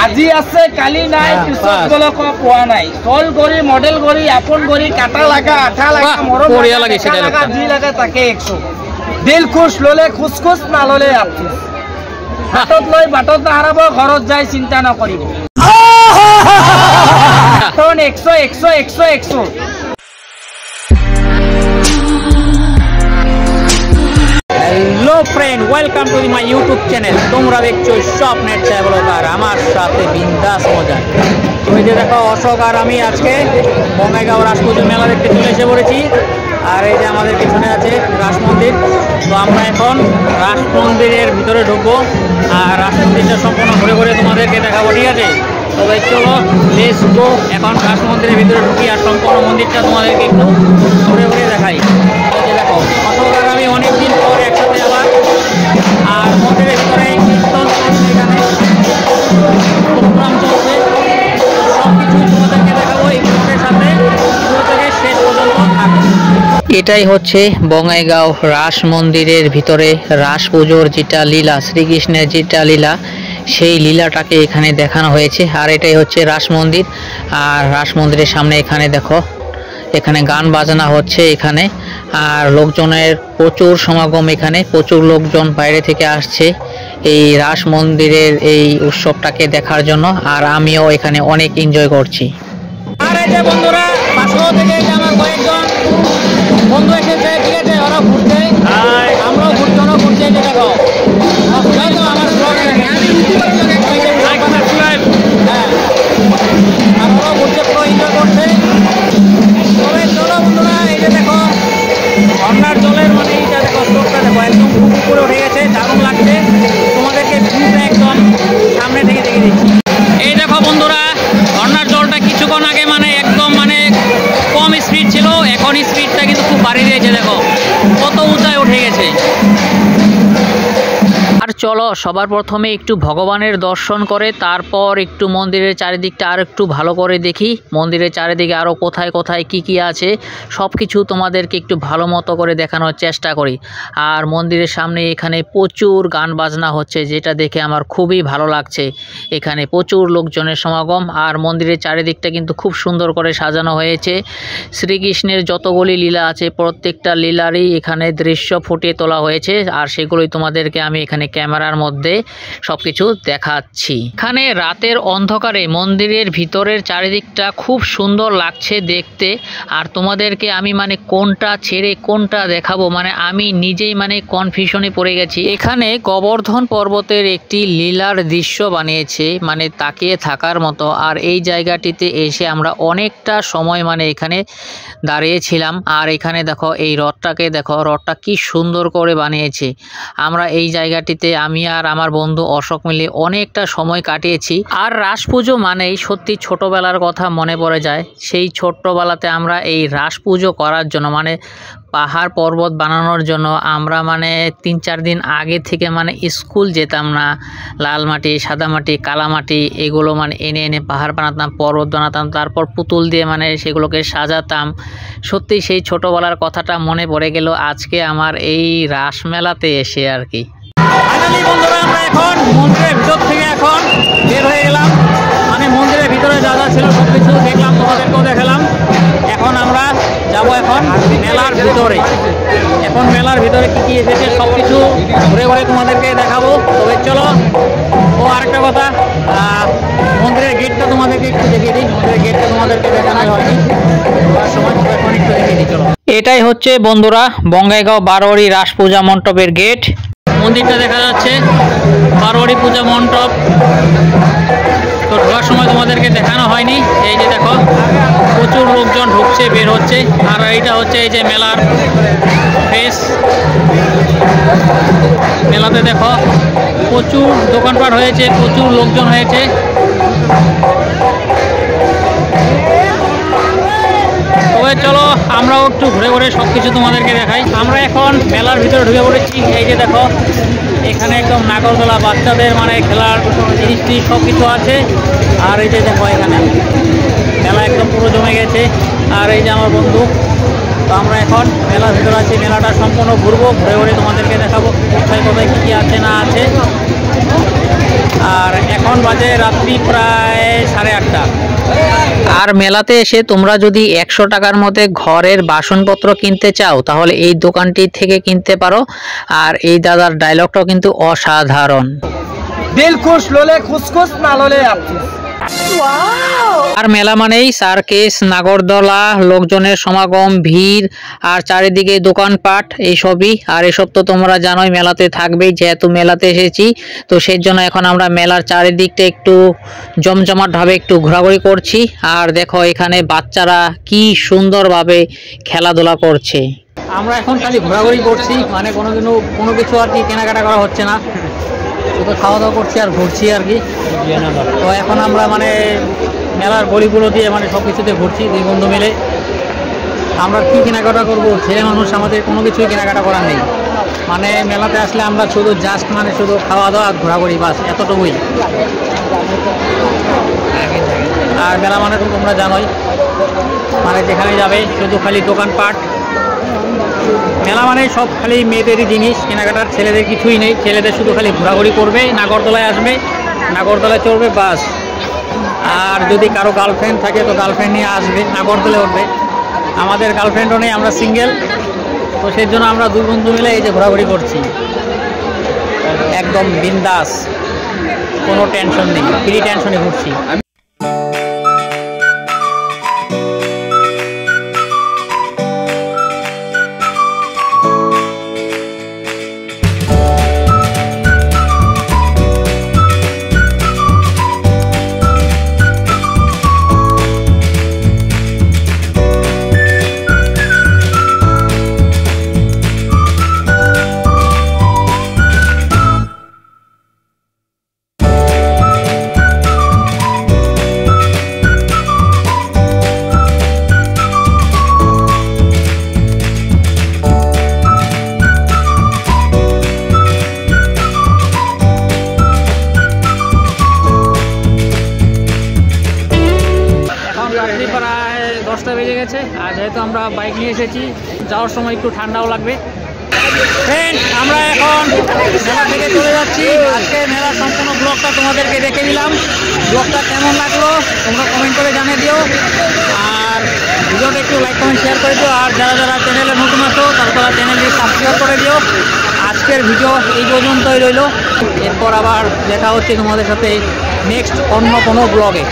আজি আছে কালি নাই পিছত গলক পোৱা নাই তল গৰি মডেল গৰি আপন গৰি কাটা লাগা আঠা লাগা মৰম বঢ়িয়া লাগিছে লাগা যি লাগে তাকে 100 দিল খুশ ললে খুশ খুশ না ললে আফসোস হাতত লৈ বাটত হারাব ঘৰত যাই চিন্তা নকৰিব তখন 100 100 100 100 hello friend welcome to my YouTube channel তোমরা দেখছো স্বপ্নের ট্রাভেলার আমার সাথে বিন্দাস মজা তো এই যে দেখো অশোক আর আমি আজকে বঙ্গাইগাঁও রাসপুজো মেলা দেখতে চলে এসে পড়েছি আর এই যে আমাদের পিছনে আছে রাস মন্দির তো আমরা এখন রাস মন্দিরের ভিতরে ঢুকবো আর রাস মন্দিরটা সম্পূর্ণ ঘুরে ঘুরে তোমাদেরকে দেখাবো ঠিক আছে তবে চলো লেটস গো এখন রাস মন্দিরের ভিতরে ঢুকি আর সম্পূর্ণ মন্দিরটা তোমাদেরকে একটু ঘুরে ঘুরে দেখাই এই যে দেখো অশোক আর আমি অনেকদিন পর একসাথে আবার আর মন্দিরের ভিতরে কীর্তন চলছে এখানে প্রোগ্রাম চলছে সব কিছুই তোমাদেরকে দেখাবো এই ভিডিওর সাথে শুরু থেকে শেষ পর্যন্ত থাকবে এটাই হচ্ছে বঙ্গাইগাঁও রাস মন্দিরের ভিতরে রাস পুজোর যেটা লীলা শ্রীকৃষ্ণের যেটা লীলা সেই লীলাটাকে এখানে দেখানো হয়েছে আর এটাই হচ্ছে রাস মন্দির আর রাস মন্দিরের সামনে এখানে দেখো এখানে গান বাজনা হচ্ছে এখানে আর লোকজনের প্রচুর সমাগম এখানে প্রচুর লোকজন বাইরে থেকে আসছে এই রাস মন্দিরের এই উৎসবটাকে দেখার জন্য আর আমিও এখানে অনেক এনজয় করছি আর এই যে বন্ধুরা পাশে থেকে আমার কয়েকজন বন্ধু এসেছে ঠিক আছে ওরা ঘুরতে আমরাও ঘুরতে এই যে দেখো আমার ব্লগে হ্যাঁ আমরাও ঘুরতে পুরো এনজয় করছে তবে চলো বন্ধুরা এই যে দেখো ঝর্ণার জলের মানে এইটা দেখো স্রোতটা দেখো একদম খুব উপরে উঠে গেছে দারুণ লাগছে তোমাদেরকে ভিউটা একদম সামনে থেকে দেখে দিচ্ছি এই দেখো বন্ধুরা ঝর্ণার জলটা কিছুক্ষণ আগে মানে একদম মানে কম স্পিড ছিল এখন স্পিডটা কিন্তু খুব বাড়িয়ে দিয়েছে দেখো কত উঁচায় উঠে গেছে আর চলো সবার প্রথমে একটু ভগবানের দর্শন করে তারপর একটু মন্দিরের চারিদিকটা আর একটু ভালো করে দেখি মন্দিরের চারিদিকে আরও কোথায় কোথায় কি আছে সব কিছু তোমাদেরকে একটু ভালো মতো করে দেখানোর চেষ্টা করি আর মন্দিরের সামনে এখানে প্রচুর গান বাজনা হচ্ছে যেটা দেখে আমার খুবই ভালো লাগছে এখানে প্রচুর লোকজনের সমাগম আর মন্দিরের চারিদিকটা কিন্তু খুব সুন্দর করে সাজানো হয়েছে শ্রীকৃষ্ণের যতগুলি লীলা আছে প্রত্যেকটা লীলারই এখানে দৃশ্য ফুটিয়ে তোলা হয়েছে আর সেগুলোই তোমাদেরকে আমি এখানে ক্যামেরার মধ্যে সবকিছু দেখাচ্ছি এখানে রাতের অন্ধকারে মন্দিরের ভিতরের চারিদিকটা খুব সুন্দর লাগছে দেখতে আর তোমাদেরকে আমি মানে কোনটা ছেড়ে কোনটা দেখাবো মানে আমি নিজেই মানে কনফিউশনে পড়ে গেছি এখানে গোবর্ধন পর্বতের একটি লীলার দৃশ্য বানিয়েছে মানে তাকিয়ে থাকার মতো আর এই জায়গাটিতে এসে আমরা অনেকটা সময় মানে এখানে দাঁড়িয়েছিলাম আর এখানে দেখো এই রথটাকে দেখো রথটা কি সুন্দর করে বানিয়েছে আমরা এই জায়গাটিতে আমি আর আমার বন্ধু অশোক মিলে অনেকটা সময় কাটিয়েছি আর রাস পুজো মানেই সত্যি ছোটবেলার কথা মনে পড়ে যায় সেই ছোট্টবেলাতে আমরা এই রাস পুজো করার জন্য মানে পাহাড় পর্বত বানানোর জন্য আমরা মানে 3-4 দিন আগে থেকে মানে স্কুল যেতাম না লাল মাটি সাদা মাটি কালা মাটি এগুলো মানে এনে এনে পাহাড় বানাতাম পর্বত বানাতাম তারপর পুতুল দিয়ে মানে সেগুলোকে সাজাতাম সত্যি সেই ছোটবেলার কথাটা মনে পড়ে গেল আজকে আমার এই রাস মেলাতে এসে আর কি ফাইনালি বন্ধুরা আমরা এখন মন্দিরের ভিতর থেকে এখন বের হয়ে গেলাম মানে মন্দিরের ভিতরে যা যা ছিল সব কিছু দেখলাম তোমাদেরকেও দেখালাম এখন আমরা যাব এখন মেলার ভিতরে এখন মেলার ভিতরে কি এসেছে সব কিছু ঘুরে ঘুরে তোমাদেরকে দেখাবো তবে চলো ও আরেকটা কথা মন্দিরের গেটটা তোমাদেরকে একটু দেখিয়ে দিই মন্দিরের গেটটা তোমাদেরকে দেখানো হয়নি সময় এখন একটু দেখিয়ে দিই চলো এটাই হচ্ছে বন্ধুরা বঙ্গাইগাঁও বারোয়ারি রাস পূজা মণ্ডপের গেট মন্দিরটা দেখা যাচ্ছে বারোয়ারি পূজা মণ্ডপ তো ঢোকার সময় তোমাদেরকে দেখানো হয়নি এই যে দেখো প্রচুর লোকজন ঢুকছে বের হচ্ছে আর এইটা হচ্ছে এই যে মেলার বেশ মেলাতে দেখো প্রচুর দোকানপাট হয়েছে প্রচুর লোকজন হয়েছে তবে চলো আমরাও একটু ঘুরে ঘুরে সব কিছু তোমাদেরকে দেখাই আমরা এখন মেলার ভিতরে ঢুকে পড়েছি এই যে দেখো এখানে একদম নাগরদোলা বাচ্চাদের মানে খেলার জিনিসটি সব কিছু আছে আর এই যে দেখো এখানে মেলা একদম পুরো জমে গেছে আর এই যে আমার বন্ধু তো আমরা এখন মেলার ভিতরে আছি মেলাটা সম্পূর্ণ ঘুরবো ঘুরে ঘুরে তোমাদেরকে দেখাবো কোথায় কোথায় কী কী আছে না আছে আর এখন বাজে রাত্রি প্রায় 8:30। আর মেলাতে এসে তোমরা যদি 100 টাকার মধ্যে ঘরের বাসনপত্র কিনতে চাও তাহলে এই দোকানটি থেকে কিনতে পারো। আর এই দাদার ডায়লগটাও কিন্তু অসাধারণ। দিল খুশ লোলে খুশখুশ না লোলে আফসোস। আর মেলা মানেই সার্কেস, নাগরদোলা, লোকজনের সমাগম, ভিড় আর চারিদিকে দোকানপাট এইসবই। আর এসব তো তোমরা জানোই মেলাতে থাকবেই, যেহেতু মেলাতে এসেছি তো সেই জন্য এখন আমরা মেলার চারিদিকটা একটু জমজমাটভাবে একটু ঘোরাঘুরি করছি। আর দেখো এখানে বাচ্চারা কি সুন্দরভাবে খেলাধুলা করছে। আমরা এখন খালি ঘোরাঘুরি করছি, মানে কোনো কিছু আর কি কেনাকাটা করা হচ্ছে না, শুধু খাওয়া দাওয়া করছি আর ঘুরছি আর কি। তো এখন আমরা মানে মেলার গলিগুলো দিয়ে মানে সব কিছুতে ঘুরছি দুই বন্ধু মিলে। আমরা কি কেনাকাটা করবো, ছেলে মানুষ, আমাদের কোনো কিছুই কেনাকাটা করার নেই। মানে মেলাতে আসলে আমরা শুধু জাস্ট মানে শুধু খাওয়া দাওয়া আর ঘোরাঘুরি, বাস এতটুকুই। আর মেলা মানে তো তোমরা জানোই, মানে যেখানে যাবে শুধু খালি দোকানপাট। মেলা মানে সব খালি মেয়েদেরই জিনিস কেনাকাটার, ছেলেদের কিছুই নেই। ছেলেদের শুধু খালি ঘোরাঘুরি করবে, নাগরদোলায় আসবে, নাগরদোলায় চড়বে, বাস। আর যদি কারো গার্লফ্রেন্ড থাকে তো গার্লফ্রেন্ড নিয়ে আসবে, নাগরদোলায় উঠবে। আমাদের গার্লফ্রেন্ডও নেই, আমরা সিঙ্গেল, তো সেই জন্য আমরা দুই বন্ধু মিলে এই যে ঘোরাঘুরি করছি, একদম বিন্দাস, কোনো টেনশন নেই, ফ্রি টেনশনে ঘুরছি। প্রায় 10টা বেজে গেছে। আর যেহেতু আমরা বাইক নিয়ে এসেছি, যাওয়ার সময় একটু ঠান্ডাও লাগবে। ফ্রেন্ড, আমরা এখন মেলা থেকে চলে যাচ্ছি। আজকে মেলার সম্পূর্ণ ব্লগটা তোমাদেরকে দেখে দিলাম। ব্লগটা কেমন লাগলো তোমরা কমেন্ট করে জানিয়ে দিও। আর ভিডিওটা একটু লাইক কমেন্ট শেয়ার করে দিও। আর যারা যারা চ্যানেলে নতুন আছো তারা চ্যানেলটি সাবস্ক্রাইব করে দিও। আজকের ভিডিও এই পর্যন্তই রইল। এরপর আবার দেখা হচ্ছে তোমাদের সাথে নেক্সট অন্য কোনো ব্লগে।